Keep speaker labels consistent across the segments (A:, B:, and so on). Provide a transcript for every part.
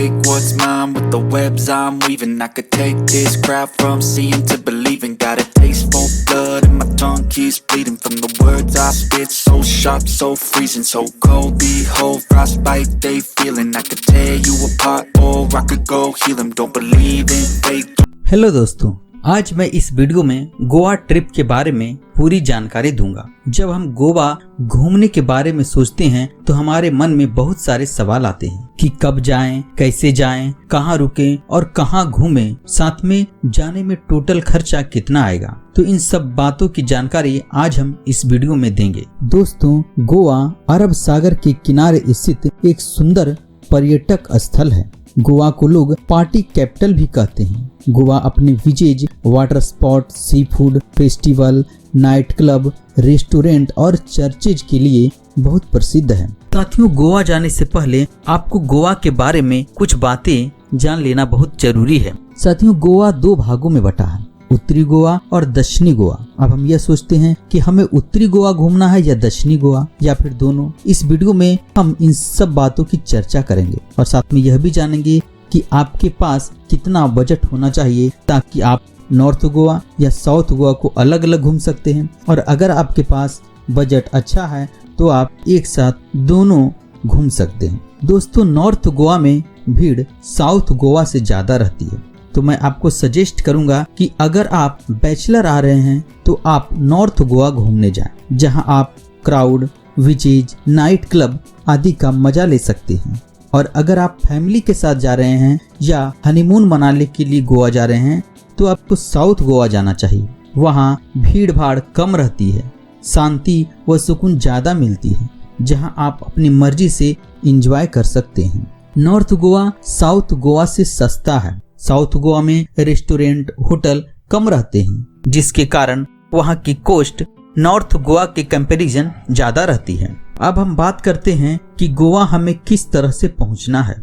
A: take what's mine with the webs I'm weaving. I could take this crowd from seeing to believing. Got a taste for blood and my tongue keeps bleeding from the words I spit. So sharp, so freezing, so cold. Behold, frostbite they feeling. I could tear you apart or I could go heal them. Don't believe in fate.
B: Hello दोस्तों, आज मैं इस video में Goa trip के बारे में पूरी जानकारी दूंगा। जब हम गोवा घूमने के बारे में सोचते हैं तो हमारे मन में बहुत सारे सवाल आते हैं कि कब जाएं, कैसे जाएं, कहां रुकें और कहां घूमें, साथ में जाने में टोटल खर्चा कितना आएगा। तो इन सब बातों की जानकारी आज हम इस वीडियो में देंगे। दोस्तों, गोवा अरब सागर के किनारे स्थित एक सुंदर पर्यटक स्थल है। गोवा को लोग पार्टी कैपिटल भी कहते हैं। गोवा अपने beaches, water spot, sea food, festival, night club, restaurant और चर्चेज के लिए बहुत प्रसिद्ध है। साथियों, गोवा जाने से पहले आपको गोवा के बारे में कुछ बातें जान लेना बहुत जरूरी है। साथियों, गोवा दो भागों में बटा है, उत्तरी गोवा और दक्षिणी गोवा। अब हम यह सोचते हैं कि हमें उत्तरी गोवा घूमना है या दक्षिणी गोवा या फिर दोनों। इस वीडियो में हम इन सब बातों की चर्चा करेंगे और साथ में यह भी जानेंगे कि आपके पास कितना बजट होना चाहिए ताकि आप नॉर्थ गोवा या साउथ गोवा को अलग अलग घूम सकते हैं। और अगर आपके पास बजट अच्छा है तो आप एक साथ दोनों घूम सकते हैं। दोस्तों, नॉर्थ गोवा में भीड़ साउथ गोवा से ज्यादा रहती है, तो मैं आपको सजेस्ट करूंगा कि अगर आप बैचलर आ रहे हैं तो आप नॉर्थ गोवा घूमने जाएं, जहां आप क्राउड, बीचेज, नाइट क्लब आदि का मजा ले सकते हैं। और अगर आप फैमिली के साथ जा रहे हैं या हनीमून मनाने के लिए गोवा जा रहे हैं तो आपको साउथ गोवा जाना चाहिए। वहां भीड़ भाड़ कम रहती है, शांति व सुकून ज्यादा मिलती है, जहां आप अपनी मर्जी से एंजॉय कर सकते हैं। नॉर्थ गोवा साउथ गोवा से सस्ता है। साउथ गोवा में रेस्टोरेंट, होटल कम रहते हैं, जिसके कारण वहां की कॉस्ट नॉर्थ गोवा के कंपैरिजन ज्यादा रहती है। अब हम बात करते हैं कि गोवा हमें किस तरह से पहुंचना है।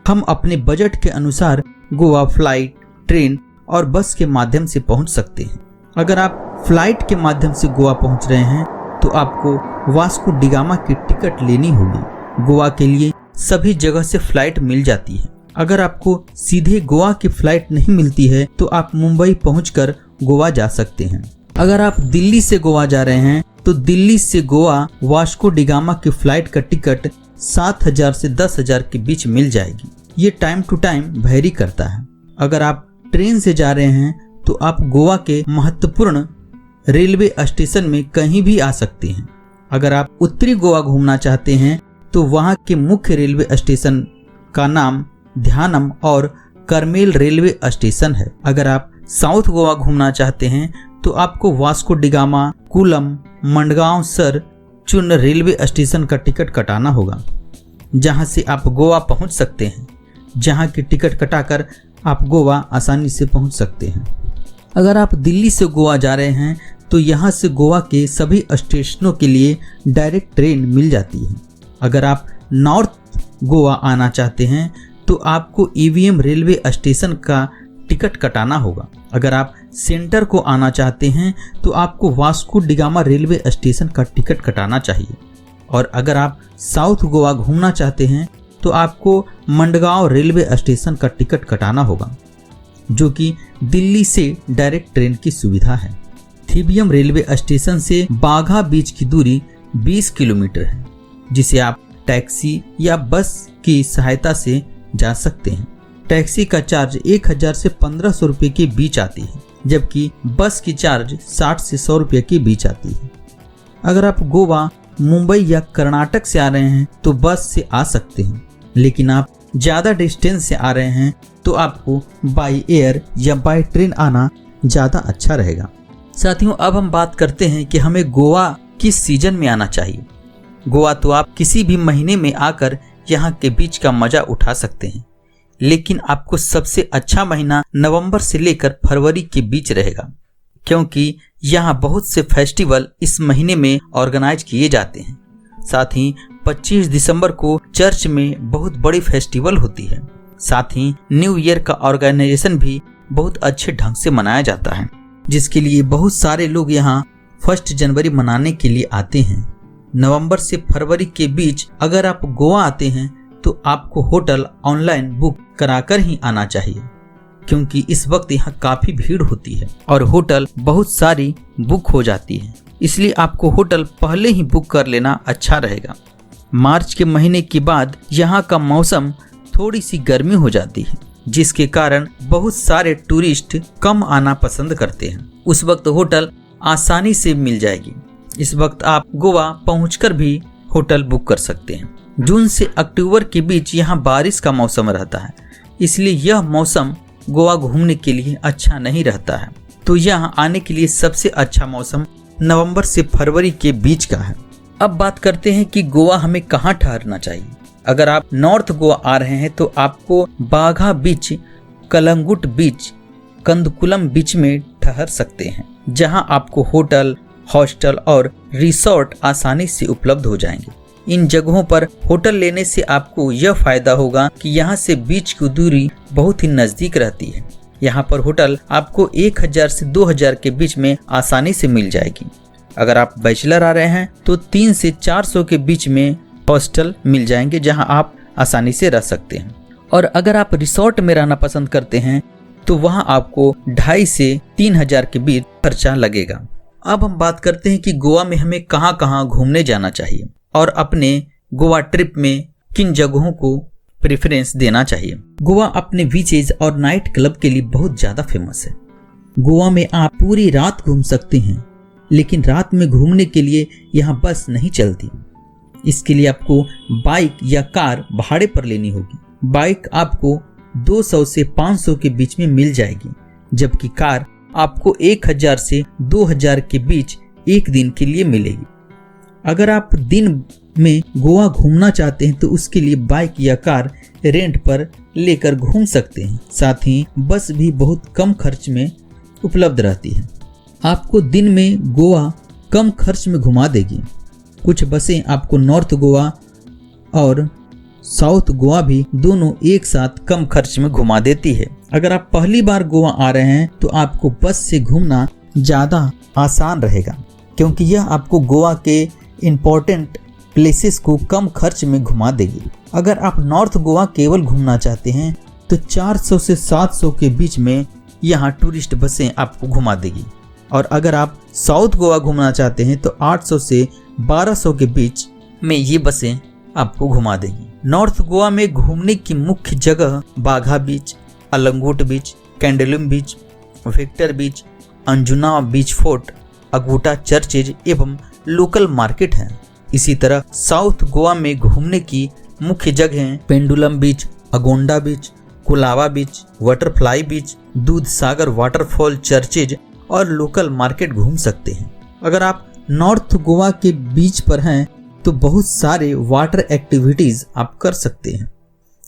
B: हम अपने बजट के अनुसार गोवा फ्लाइट, ट्रेन और बस के माध्यम से पहुंच सकते हैं। अगर आप फ्लाइट के माध्यम से गोवा पहुंच रहे हैं तो आपको वास्को डिगामा की टिकट लेनी होगी। गोवा के लिए सभी जगह से फ्लाइट मिल जाती है। अगर आपको सीधे गोवा की फ्लाइट नहीं मिलती है तो आप मुंबई पहुंचकर गोवा जा सकते हैं। अगर आप दिल्ली से गोवा जा रहे हैं तो दिल्ली से गोवा वास्को डिगामा की फ्लाइट का टिकट 7,000 से 10,000 के बीच मिल जाएगी। ये टाइम टू टाइम वेरी करता है। अगर आप ट्रेन से जा रहे हैं तो आप गोवा के महत्वपूर्ण रेलवे स्टेशन में कहीं भी आ सकते हैं। अगर आप उत्तरी गोवा घूमना चाहते हैं तो वहां के मुख्य रेलवे स्टेशन का नाम ध्यानम और करमेल रेलवे स्टेशन है। अगर आप साउथ गोवा घूमना चाहते हैं तो आपको Vasco da Gama, coulomb, Madgaon sir चुन रेलवे स्टेशन का टिकट कटाना होगा, जहां से आप गोवा पहुंच सकते हैं, जहां की टिकट कटाकर आप गोवा आसानी से पहुंच सकते हैं। अगर आप दिल्ली से गोवा जा रहे हैं तो यहां से गोवा के सभी स्टेशनों के लिए डायरेक्ट ट्रेन मिल जाती है। अगर आप नॉर्थ गोवा आना चाहते हैं तो आपको ईवीएम रेलवे स्टेशन का टिकट कटाना होगा। अगर आप सेंटर को आना चाहते हैं तो आपको वास्को डिगामा रेलवे स्टेशन का टिकट कटाना चाहिए। और अगर आप साउथ गोवा घूमना चाहते हैं तो आपको मंडगांव रेलवे स्टेशन का टिकट कटाना होगा, जो कि दिल्ली से डायरेक्ट ट्रेन की सुविधा है। थीबियम रेलवे स्टेशन से बाघा बीच की दूरी 20 किलोमीटर है, जिसे आप टैक्सी या बस की सहायता से जा सकते हैं। टैक्सी का चार्ज 1,000 से 1,500 रुपये के बीच आती है, जबकि बस की चार्ज 60 से 100 रुपये के बीच आती है। अगर आप गोवा, मुंबई या कर्नाटक से आ रहे हैं तो बस से आ सकते हैं, लेकिन आप ज़्यादा डिस्टेंस से आ रहे हैं तो आपको बाई एयर या बाई ट्रेन आना ज़्यादा अच्छा रहेगा। साथियों, अब हम बात करते हैं कि हमें गोवा किस सीजन में आना चाहिए। गोवा तो आप किसी भी महीने में आकर यहाँ के बीच का मजा उठा सकते हैं, लेकिन आपको सबसे अच्छा महीना नवंबर से लेकर फरवरी के बीच रहेगा, क्योंकि यहाँ बहुत से फेस्टिवल इस महीने में ऑर्गेनाइज किए जाते हैं। साथ ही 25 दिसंबर को चर्च में बहुत बड़ी फेस्टिवल होती है। साथ ही न्यू ईयर का ऑर्गेनाइजेशन भी बहुत अच्छे ढंग से मनाया जाता है, जिसके लिए बहुत सारे लोग यहाँ 1 जनवरी मनाने के लिए आते हैं। नवंबर से फरवरी के बीच अगर आप गोवा आते हैं तो आपको होटल ऑनलाइन बुक कराकर ही आना चाहिए, क्योंकि इस वक्त यहाँ काफी भीड़ होती है और होटल बहुत सारी बुक हो जाती है। इसलिए आपको होटल पहले ही बुक कर लेना अच्छा रहेगा। मार्च के महीने के बाद यहाँ का मौसम थोड़ी सी गर्मी हो जाती है, जिसके कारण बहुत सारे टूरिस्ट कम आना पसंद करते हैं। उस वक्त होटल आसानी से मिल जाएगी। इस वक्त आप गोवा पहुंचकर भी होटल बुक कर सकते हैं। जून से अक्टूबर के बीच यहाँ बारिश का मौसम रहता है, इसलिए यह मौसम गोवा घूमने के लिए अच्छा नहीं रहता है। तो यहाँ आने के लिए सबसे अच्छा मौसम नवंबर से फरवरी के बीच का है। अब बात करते हैं कि गोवा हमें कहाँ ठहरना चाहिए। अगर आप नॉर्थ गोवा आ रहे हैं तो आपको बाघा बीच, कलंगुट बीच, कंदकुलम बीच में ठहर सकते हैं, जहां आपको होटल, हॉस्टल और रिसोर्ट आसानी से उपलब्ध हो जाएंगे। इन जगहों पर होटल लेने से आपको यह फायदा होगा कि यहाँ से बीच की दूरी बहुत ही नजदीक रहती है। यहाँ पर होटल आपको 1000 से 2000 के बीच में आसानी से मिल जाएगी। अगर आप बैचलर आ रहे हैं तो 300 से 400 के बीच में हॉस्टल मिल जाएंगे, जहाँ आप आसानी से रह सकते हैं। और अगर आप रिसोर्ट में रहना पसंद करते हैं तो वहाँ आपको 2500 से 3000 के बीच खर्चा लगेगा। अब हम बात करते हैं कि गोवा में हमें कहाँ कहाँ घूमने जाना चाहिए और अपने गोवा ट्रिप में किन जगहों को प्रेफरेंस देना चाहिए। गोवा अपने बीचेज और नाइट क्लब के लिए बहुत ज्यादा फेमस है। गोवा में आप पूरी रात घूम सकते हैं, लेकिन रात में घूमने के लिए यहाँ बस नहीं चलती। इसके लिए आपको बाइक या कार भाड़े पर लेनी होगी। बाइक आपको 200 से 500 के बीच में मिल जाएगी, जबकि कार आपको 1000 से 2000 के बीच एक दिन के लिए मिलेगी। अगर आप दिन में गोवा घूमना चाहते हैं तो उसके लिए बाइक या कार रेंट पर लेकर घूम सकते हैं। साथ ही बस भी बहुत कम खर्च में उपलब्ध रहती है, आपको दिन में गोवा कम खर्च में घुमा देगी। कुछ बसें आपको नॉर्थ गोवा और साउथ गोवा भी दोनों एक साथ कम खर्च में घुमा देती है। अगर आप पहली बार गोवा आ रहे हैं तो आपको बस से घूमना ज़्यादा आसान रहेगा, क्योंकि यह आपको गोवा के इम्पोर्टेंट प्लेसेस को कम खर्च में घुमा देगी। अगर आप नॉर्थ गोवा केवल घूमना चाहते हैं तो 400 से 700 के बीच में यहाँ टूरिस्ट बसें आपको घुमा देगी, और अगर आप साउथ गोवा घूमना चाहते हैं तो 800 से 1200 के बीच में ये बसें आपको घुमा देगी। नॉर्थ गोवा में घूमने की मुख्य जगह बाघा बीच, अलंगूट बीच, कैंडलुम बीच, विक्टर बीच, अंजुना बीच फोर्ट, अगुटा चर्चेज एवं लोकल मार्केट है। इसी तरह साउथ गोवा में घूमने की मुख्य जगहें पेंडुलम बीच, अगोंडा बीच, कुलावा बीच, बटरफ्लाई बीच, दूध सागर वाटरफॉल, चर्चेज और लोकल मार्केट घूम सकते हैं। अगर आप नॉर्थ गोवा के बीच पर हैं तो बहुत सारे वाटर एक्टिविटीज आप कर सकते हैं।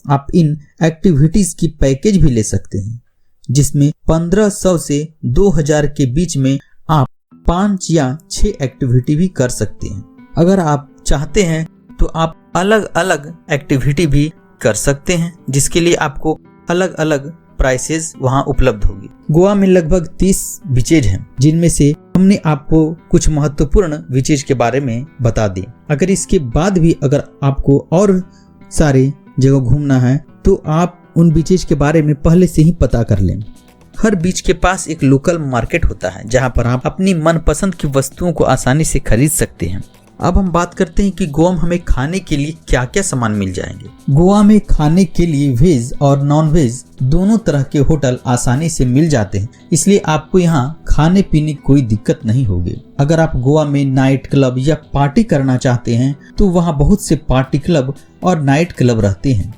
B: आप इन एक्टिविटीज की पैकेज भी ले सकते हैं, जिसमें 1500 से 2000 के बीच में आप 5 या 6 एक्टिविटी भी कर सकते हैं। अगर आप चाहते हैं तो आप अलग अलग एक्टिविटी भी कर सकते हैं, जिसके लिए आपको अलग अलग प्राइसेस वहां उपलब्ध होगी। गोवा में लगभग 30 बीचेज हैं, जिनमें से हमने आपको कुछ महत्वपूर्ण बीचेज के बारे में बता दी। अगर इसके बाद भी अगर आपको और सारे जगह घूमना है तो आप उन बीचेज के बारे में पहले से ही पता कर लें। हर बीच के पास एक लोकल मार्केट होता है, जहां पर आप अपनी मनपसंद की वस्तुओं को आसानी से खरीद सकते हैं। अब हम बात करते हैं कि गोवा में हमें खाने के लिए क्या क्या सामान मिल जाएंगे। गोवा में खाने के लिए वेज और नॉन वेज दोनों तरह के होटल आसानी से मिल जाते हैं, इसलिए आपको यहाँ खाने पीने की कोई दिक्कत नहीं होगी। अगर आप गोवा में नाइट क्लब या पार्टी करना चाहते हैं तो वहाँ बहुत से पार्टी क्लब और नाइट क्लब रहते हैं,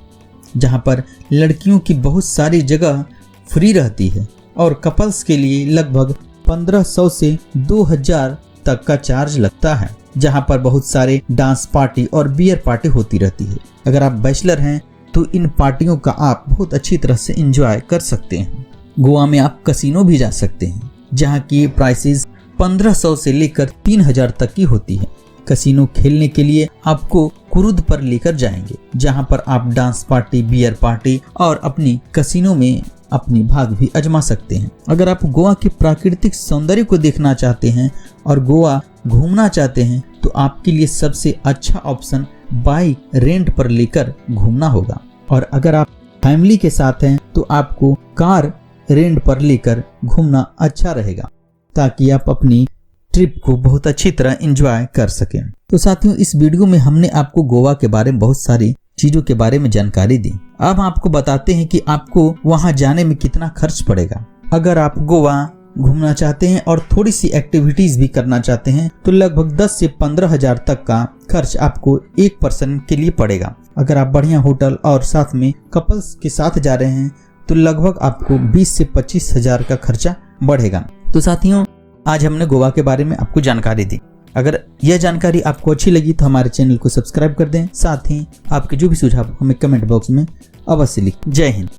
B: जहाँ पर लड़कियों की बहुत सारी जगह फ्री रहती है और कपल्स के लिए लगभग 1500 से 2000 तक का चार्ज लगता है, जहां पर बहुत सारे डांस पार्टी और बियर पार्टी होती रहती है। अगर आप बैचलर हैं तो इन पार्टियों का आप बहुत अच्छी तरह से एंजॉय कर सकते हैं। गोवा में आप कसिनो भी जा सकते हैं, जहां की प्राइसेस 1500 से लेकर 3000 तक की होती है। कसिनो खेलने के लिए आपको कुरुद पर लेकर जाएंगे, जहां पर आप डांस पार्टी, बियर पार्टी और अपनी कसिनो में अपनी भाग भी आजमा सकते हैं। अगर आप गोवा के प्राकृतिक सौंदर्य को देखना चाहते हैं और गोवा घूमना चाहते हैं तो आपके लिए सबसे अच्छा ऑप्शन बाइक रेंट पर लेकर घूमना होगा, और अगर आप फैमिली के साथ हैं तो आपको कार रेंट पर लेकर घूमना अच्छा रहेगा, ताकि आप अपनी ट्रिप को बहुत अच्छी तरह एंजॉय कर सकें। तो साथियों, इस वीडियो में हमने आपको गोवा के बारे में बहुत सारी चीजों के बारे में जानकारी दी। अब आपको बताते हैं कि आपको वहां जाने में कितना खर्च पड़ेगा। अगर आप गोवा घूमना चाहते हैं और थोड़ी सी एक्टिविटीज भी करना चाहते हैं तो लगभग 10 से 15 हजार तक का खर्च आपको एक पर्सन के लिए पड़ेगा। अगर आप बढ़िया होटल और साथ में कपल्स के साथ जा रहे हैं तो लगभग आपको 20 से 25 हजार का खर्चा बढ़ेगा। तो साथियों, आज हमने गोवा के बारे में आपको जानकारी दी। अगर यह जानकारी आपको अच्छी लगी तो हमारे चैनल को सब्सक्राइब कर दें। साथ ही आपके जो भी सुझाव हमें कमेंट बॉक्स में अवश्य लिखें। जय हिंद।